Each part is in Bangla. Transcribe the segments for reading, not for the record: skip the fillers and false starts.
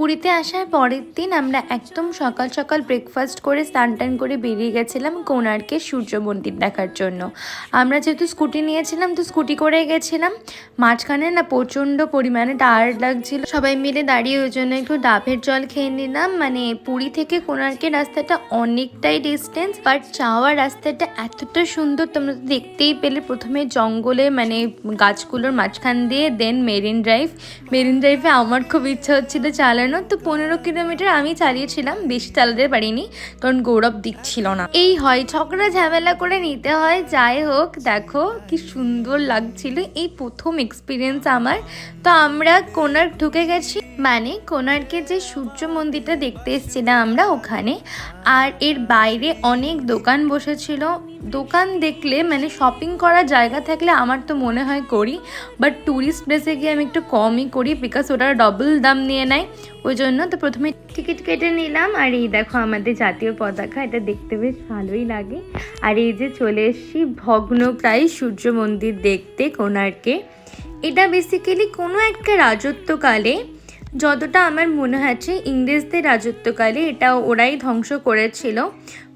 পুরীতে আসার পরের দিন আমরা একদম সকাল সকাল ব্রেকফাস্ট করে স্নান টান করে বেরিয়ে গেছিলাম কোণার্কের সূর্য মন্দির দেখার জন্য। আমরা যেহেতু স্কুটি নিয়েছিলাম তো স্কুটি করে গেছিলাম। মাঝখানে না প্রচণ্ড পরিমাণে টায়ার্ড লাগছিল, সবাই মিলে দাঁড়িয়ে ওই জন্য একটু ডাবের জল খেয়ে নিলাম। মানে পুরী থেকে কোণার্কের রাস্তাটা অনেকটাই ডিস্টেন্স, বাট যাওয়ার রাস্তাটা এতটা সুন্দর, তোমরা তো দেখতেই পেলে। প্রথমে জঙ্গলে মানে গাছগুলোর মাঝখান দিয়ে, দেন মেরিন ড্রাইভে আমার খুব ইচ্ছা হচ্ছিল চালানো, তো 15 কিলোমিটার আমি চালিয়েছিলাম, বেশি চালাতে পারিনি কারণ গৌরব দিচ্ছিল না। এই হয় ঝগড়া ঝামেলা করে নিতে হয়। যাই হোক, দেখো কি সুন্দর লাগছিল, এই প্রথম এক্সপিরিয়েন্স আমার। তো আমরা কোণার্ক ঢুকে গেছি, মানে কোণার্কের যে সূর্য মন্দিরটা দেখতে এসেছিলাম আমরা ওখানে। আর এর বাইরে অনেক দোকান বসেছিল। দোকান দেখলে মানে শপিং করার জায়গা থাকলে আমার তো মনে হয় করি, বাট ট্যুরিস্ট প্লেসে গিয়ে আমি একটু কমই করি, বিকজ ওরা ডবল দাম নিয়ে নেয়। ওই জন্য তো প্রথমে টিকিট কেটে নিলাম। আর এই দেখো আমাদের জাতীয় পতাকা, এটা দেখতে বেশ ভালোই লাগে। আর এই যে চলে এসেছি ভগ্নপ্রায় সূর্য মন্দির দেখতে কোণার্কে। এটা বেসিক্যালি কোনো একটা রাজত্বকালে, যতটা আমার মনে হচ্ছে ইংরেজদের রাজত্বকালে এটা ওরাই ধ্বংস করেছিল।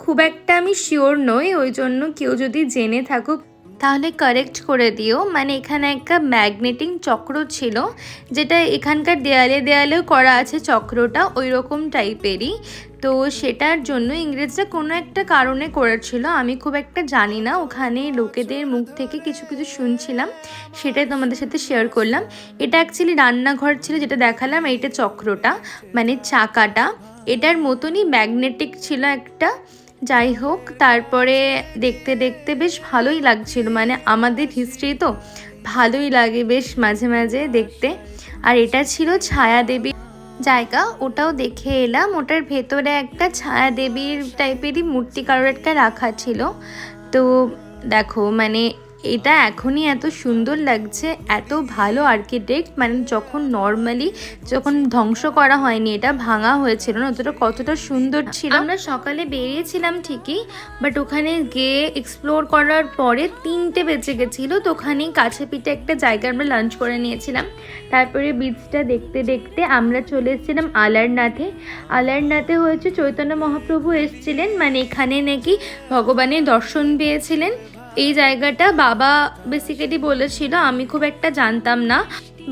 খুব একটা আমি শিওর নই, ওই জন্য কেউ যদি জেনে থাকুক তাহলে কারেক্ট করে দিও। মানে এখানে একটা ম্যাগনেটিক চক্র ছিল, যেটা এখানকার দেয়ালে দেয়ালেও করা আছে চক্রটা, ওই রকম টাইপেরই। তো সেটার জন্য ইংরেজরা কোনো একটা কারণে করেছিল, আমি খুব একটা জানি না। ওখানে লোকেদের মুখ থেকে কিছু কিছু শুনছিলাম, সেটাই তোমাদের সাথে শেয়ার করলাম। এটা অ্যাকচুয়ালি রান্নাঘর ছিল যেটা দেখালাম, এইটা চক্রটা মানে চাকাটা এটার মতনই ম্যাগনেটিক ছিল একটা। যাই হোক, তারপরে দেখতে দেখতে বেশ ভালোই লাগছিল, মানে আমাদের হিস্ট্রি তো ভালোই লাগে বেশ মাঝে মাঝে দেখতে। আর এটা ছিল ছায়া দেবীর জায়গা, ওটাও দেখে এলাম। ওটার ভেতরে একটা ছায়া দেবীর টাইপেরই মূর্তি কারোর একটা রাখা ছিল। তো দেখো মানে এটা এখনই এত সুন্দর লাগছে, এত ভালো আর্কিটেক্ট। মানে যখন ধ্বংস করা হয়নি, এটা ভাঙা হয়েছিল না, ওটা কতটা সুন্দর ছিল। আমরা সকালে বেরিয়েছিলাম ঠিকই, বাট ওখানে গিয়ে এক্সপ্লোর করার পরে 3টে বেজে গেছিলো। তো ওখানেই কাছে পিঠে একটা জায়গা আমরা লাঞ্চ করে নিয়েছিলাম। তারপরে বিচটা দেখতে দেখতে আমরা চলে এসেছিলাম আলারনাথে হয়েছে চৈতন্য মহাপ্রভু এসেছিলেন, মানে এখানে নাকি ভগবানের দর্শন পেয়েছিলেন। এই জায়গাটা বাবা বেসিক্যালি বলেছিল, আমি খুব একটা জানতাম না।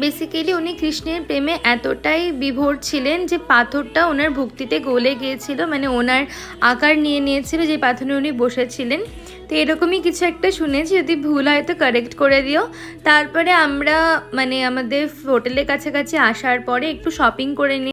বেসিক্যালি উনি কৃষ্ণের প্রেমে এতটাই বিভোর ছিলেন যে পাথরটা ওনার ভক্তিতে গলে গিয়েছিল, মানে ওনার আকার নিয়ে নিয়েছিল যে পাথরে উনি বসেছিলেন। তো এরকমই কিছু একটা শুনেছি, যদি ভুল হয় তো কারেক্ট করে দিও। তারপরে আমরা মানে আমাদের হোটেলের কাছাকাছি আসার পরে একটু শপিং করে নিই।